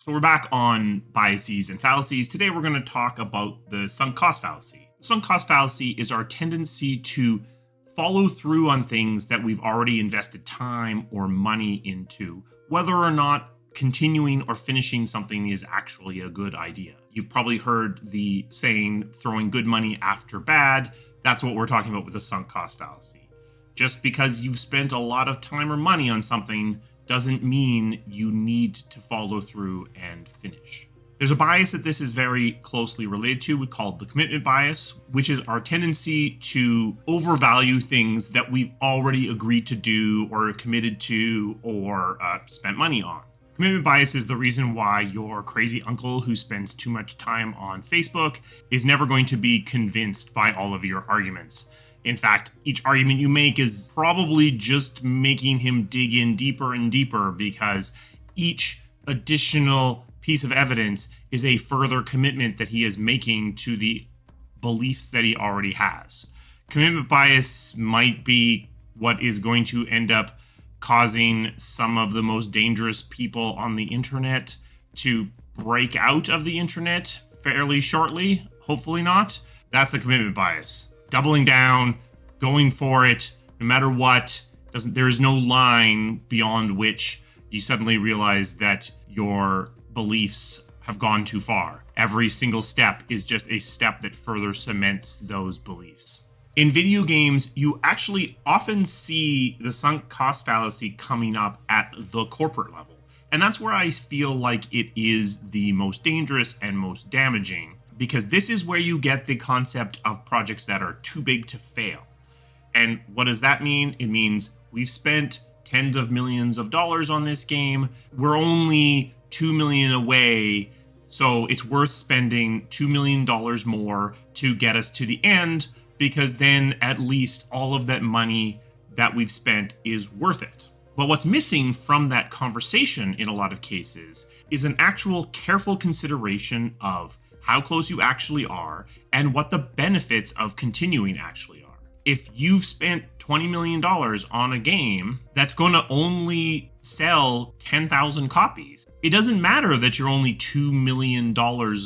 So we're back on biases and fallacies. Today we're going to talk about the sunk cost fallacy. The sunk cost fallacy is our tendency to follow through on things that we've already invested time or money into, whether or not continuing or finishing something is actually a good idea. You've probably heard the saying, throwing good money after bad. That's what we're talking about with the sunk cost fallacy. Just because you've spent a lot of time or money on something doesn't mean you need to follow through and finish. There's a bias that this is very closely related to, called the commitment bias, which is our tendency to overvalue things that we've already agreed to do or committed to or spent money on. Commitment bias is the reason why your crazy uncle who spends too much time on Facebook is never going to be convinced by all of your arguments. In fact, each argument you make is probably just making him dig in deeper and deeper, because each additional piece of evidence is a further commitment that he is making to the beliefs that he already has. Commitment bias might be what is going to end up causing some of the most dangerous people on the internet to break out of the internet fairly shortly. Hopefully not. That's the commitment bias. Doubling down, going for it, no matter what. There is no line beyond which you suddenly realize that your beliefs have gone too far. Every single step is just a step that further cements those beliefs. In video games, you actually often see the sunk cost fallacy coming up at the corporate level. And that's where I feel like it is the most dangerous and most damaging, because this is where you get the concept of projects that are too big to fail. And what does that mean? It means we've spent tens of millions of dollars on this game. We're only $2 million away, so it's worth spending $2 million more to get us to the end, because then at least all of that money that we've spent is worth it. But what's missing from that conversation in a lot of cases is an actual careful consideration of how close you actually are and what the benefits of continuing actually are. If you've spent $20 million on a game that's going to only sell 10,000 copies, it doesn't matter that you're only $2 million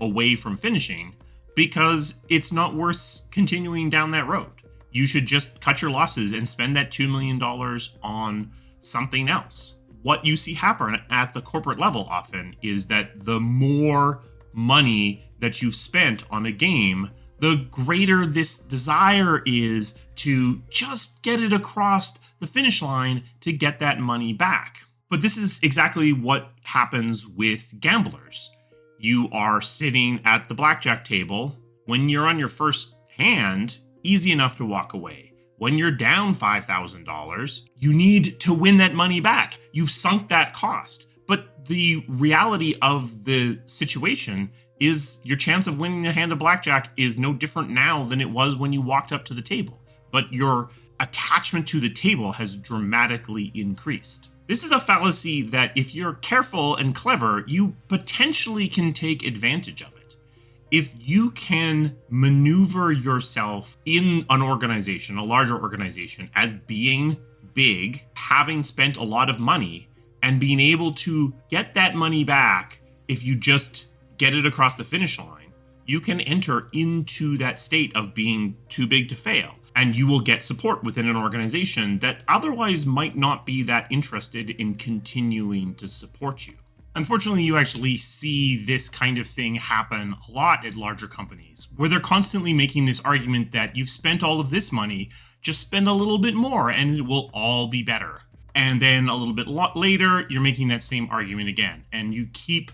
away from finishing, because it's not worth continuing down that road. You should just cut your losses and spend that $2 million on something else. What you see happen at the corporate level often is that the more money that you've spent on a game, the greater this desire is to just get it across the finish line to get that money back. But this is exactly what happens with gamblers. You are sitting at the blackjack table. When you're on your first hand, easy enough to walk away. When you're down $5,000, you need to win that money back. You've sunk that cost. But the reality of the situation is your chance of winning the hand of blackjack is no different now than it was when you walked up to the table. But your attachment to the table has dramatically increased. This is a fallacy that, if you're careful and clever, you potentially can take advantage of it. If you can maneuver yourself in an organization, a larger organization, as being big, having spent a lot of money, and being able to get that money back if you just get it across the finish line, you can enter into that state of being too big to fail. And you will get support within an organization that otherwise might not be that interested in continuing to support you. Unfortunately, you actually see this kind of thing happen a lot at larger companies, where they're constantly making this argument that you've spent all of this money, just spend a little bit more and it will all be better. And then a little bit later, you're making that same argument again. And you keep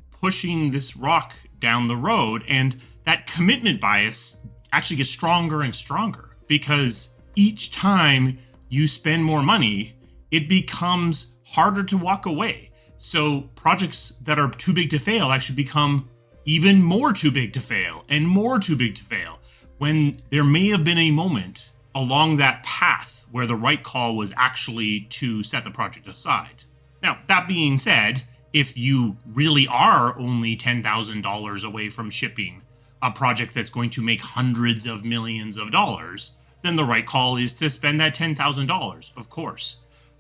pushing this rock down the road, and that commitment bias actually gets stronger and stronger, because each time you spend more money, it becomes harder to walk away. So projects that are too big to fail actually become even more too big to fail and more too big to fail, when there may have been a moment along that path where the right call was actually to set the project aside. Now, that being said, if you really are only $10,000 away from shipping a project that's going to make hundreds of millions of dollars, then the right call is to spend that $10,000, of course.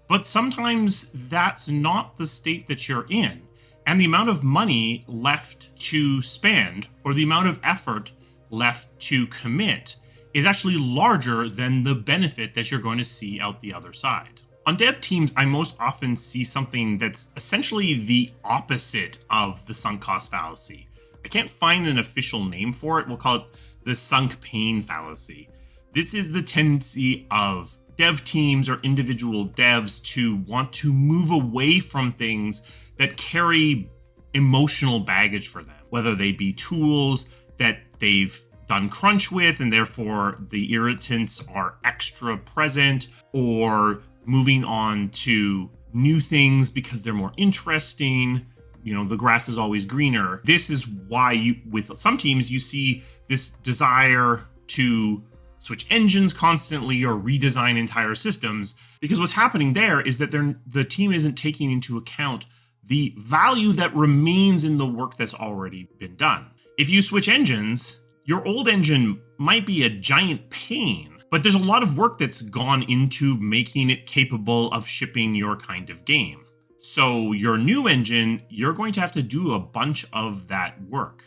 But sometimes that's not the state that you're in. And the amount of money left to spend, or the amount of effort left to commit, is actually larger than the benefit that you're going to see out the other side. On dev teams, I most often see something that's essentially the opposite of the sunk cost fallacy. I can't find an official name for it. We'll call it the sunk pain fallacy. This is the tendency of dev teams or individual devs to want to move away from things that carry emotional baggage for them, whether they be tools that they've done crunch with and therefore the irritants are extra present, or moving on to new things because they're more interesting. The grass is always greener. This is why with some teams, you see this desire to switch engines constantly or redesign entire systems, because what's happening there is that the team isn't taking into account the value that remains in the work that's already been done. If you switch engines, your old engine might be a giant pain, but there's a lot of work that's gone into making it capable of shipping your kind of game. So your new engine, you're going to have to do a bunch of that work.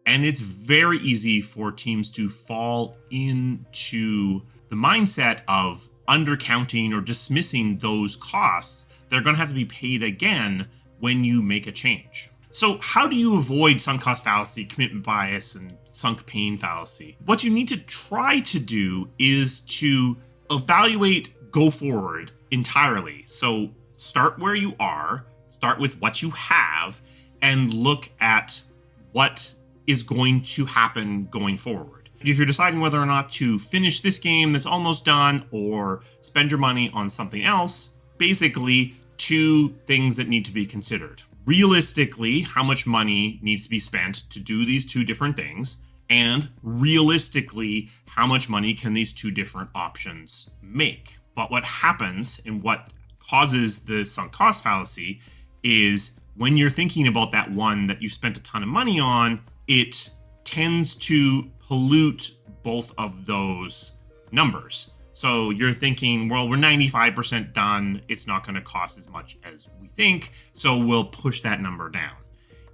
And it's very easy for teams to fall into the mindset of undercounting or dismissing those costs that are going to have to be paid again when you make a change. So how do you avoid sunk cost fallacy, commitment bias, and sunk pain fallacy? What you need to try to do is to evaluate go forward entirely. So start where you are, start with what you have, and look at what is going to happen going forward. If you're deciding whether or not to finish this game that's almost done or spend your money on something else, basically two things that need to be considered. Realistically, how much money needs to be spent to do these two different things, and realistically, how much money can these two different options make? But what happens and what causes the sunk cost fallacy is when you're thinking about that one that you spent a ton of money on, it tends to pollute both of those numbers. So you're thinking, well, we're 95% done. It's not going to cost as much as we think. So we'll push that number down.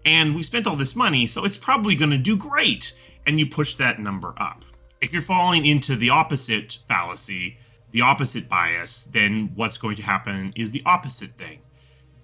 And we spent all this money, so it's probably going to do great. And you push that number up. If you're falling into the opposite fallacy, the opposite bias, then what's going to happen is the opposite thing.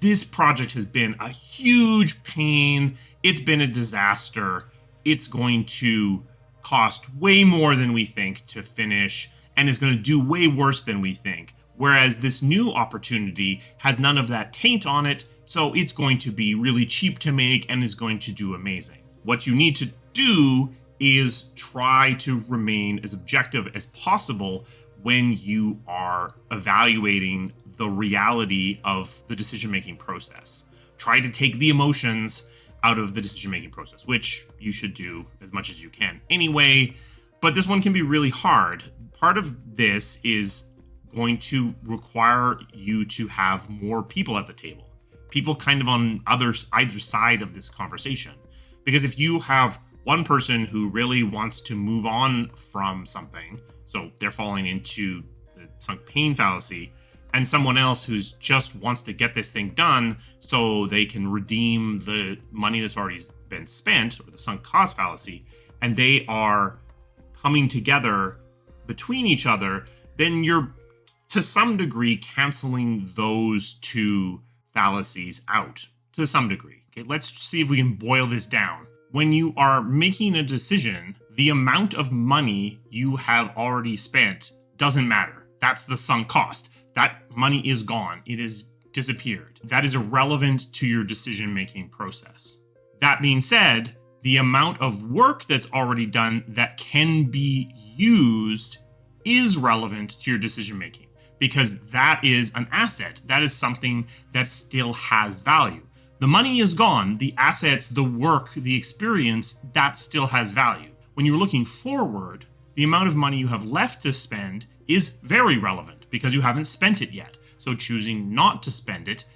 This project has been a huge pain. It's been a disaster. It's going to cost way more than we think to finish, and is going to do way worse than we think. Whereas this new opportunity has none of that taint on it, so it's going to be really cheap to make and is going to do amazing. What you need to do is try to remain as objective as possible when you are evaluating the reality of the decision-making process. Try to take the emotions out of the decision-making process, which you should do as much as you can anyway, but this one can be really hard. Part of this is going to require you to have more people at the table, people kind of on either side of this conversation. Because if you have one person who really wants to move on from something, so they're falling into the sunk pain fallacy, and someone else who just wants to get this thing done so they can redeem the money that's already been spent, or the sunk cost fallacy, and they are coming together between each other, then you're to some degree canceling those two fallacies out to some degree. Okay, let's see if we can boil this down. When you are making a decision, the amount of money you have already spent doesn't matter. That's the sunk cost. That money is gone. It has disappeared. That is irrelevant to your decision-making process. That being said, the amount of work that's already done that can be used is relevant to your decision-making, because that is an asset. That is something that still has value. The money is gone. The assets, the work, the experience, that still has value. When you're looking forward, the amount of money you have left to spend is very relevant because you haven't spent it yet. So choosing not to spend it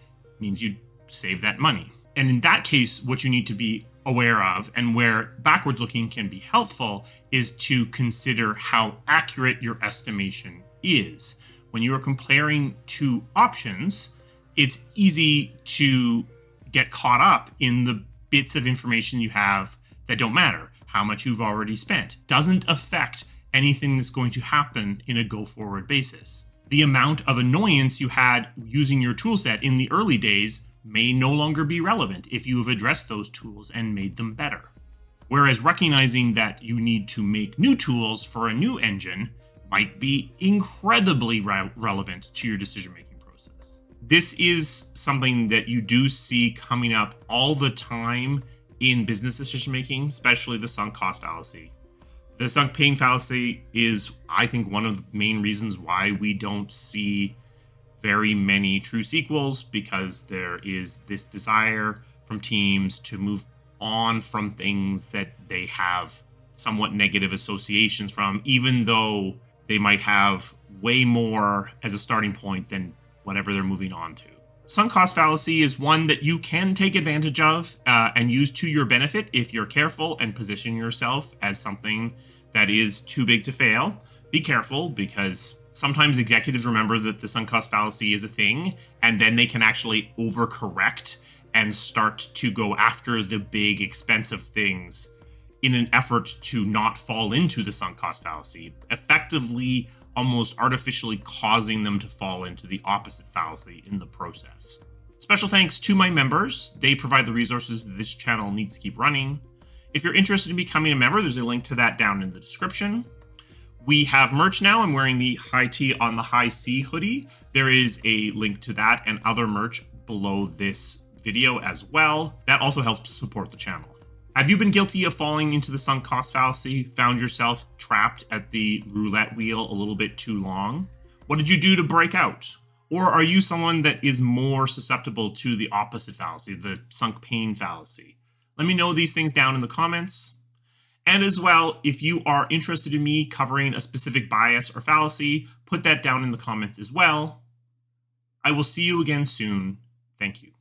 means you save that money. And in that case, what you need to be aware of, and where backwards looking can be helpful, is to consider how accurate your estimation is. When you are comparing two options, it's easy to get caught up in the bits of information you have that don't matter. How much you've already spent doesn't affect anything that's going to happen in a go forward basis. The amount of annoyance you had using your toolset in the early days may no longer be relevant if you have addressed those tools and made them better. Whereas recognizing that you need to make new tools for a new engine might be incredibly relevant to your decision-making process. This is something that you do see coming up all the time in business decision-making, especially the sunk cost fallacy. The sunk pain fallacy is, I think, one of the main reasons why we don't see very many true sequels, because there is this desire from teams to move on from things that they have somewhat negative associations from, even though they might have way more as a starting point than whatever they're moving on to. Sunk cost fallacy is one that you can take advantage of and use to your benefit if you're careful and position yourself as something that is too big to fail. Be careful, because sometimes executives remember that the sunk cost fallacy is a thing, and then they can actually overcorrect and start to go after the big expensive things in an effort to not fall into the sunk cost fallacy, effectively almost artificially causing them to fall into the opposite fallacy in the process. Special thanks to my members. They provide the resources that this channel needs to keep running. If you're interested in becoming a member, there's a link to that down in the description. We have merch now. I'm wearing the High Tea on the High C hoodie. There is a link to that and other merch below this video as well. That also helps support the channel. Have you been guilty of falling into the sunk cost fallacy, found yourself trapped at the roulette wheel a little bit too long? What did you do to break out? Or are you someone that is more susceptible to the opposite fallacy, the sunk pain fallacy? Let me know these things down in the comments. And as well, if you are interested in me covering a specific bias or fallacy, put that down in the comments as well. I will see you again soon. Thank you.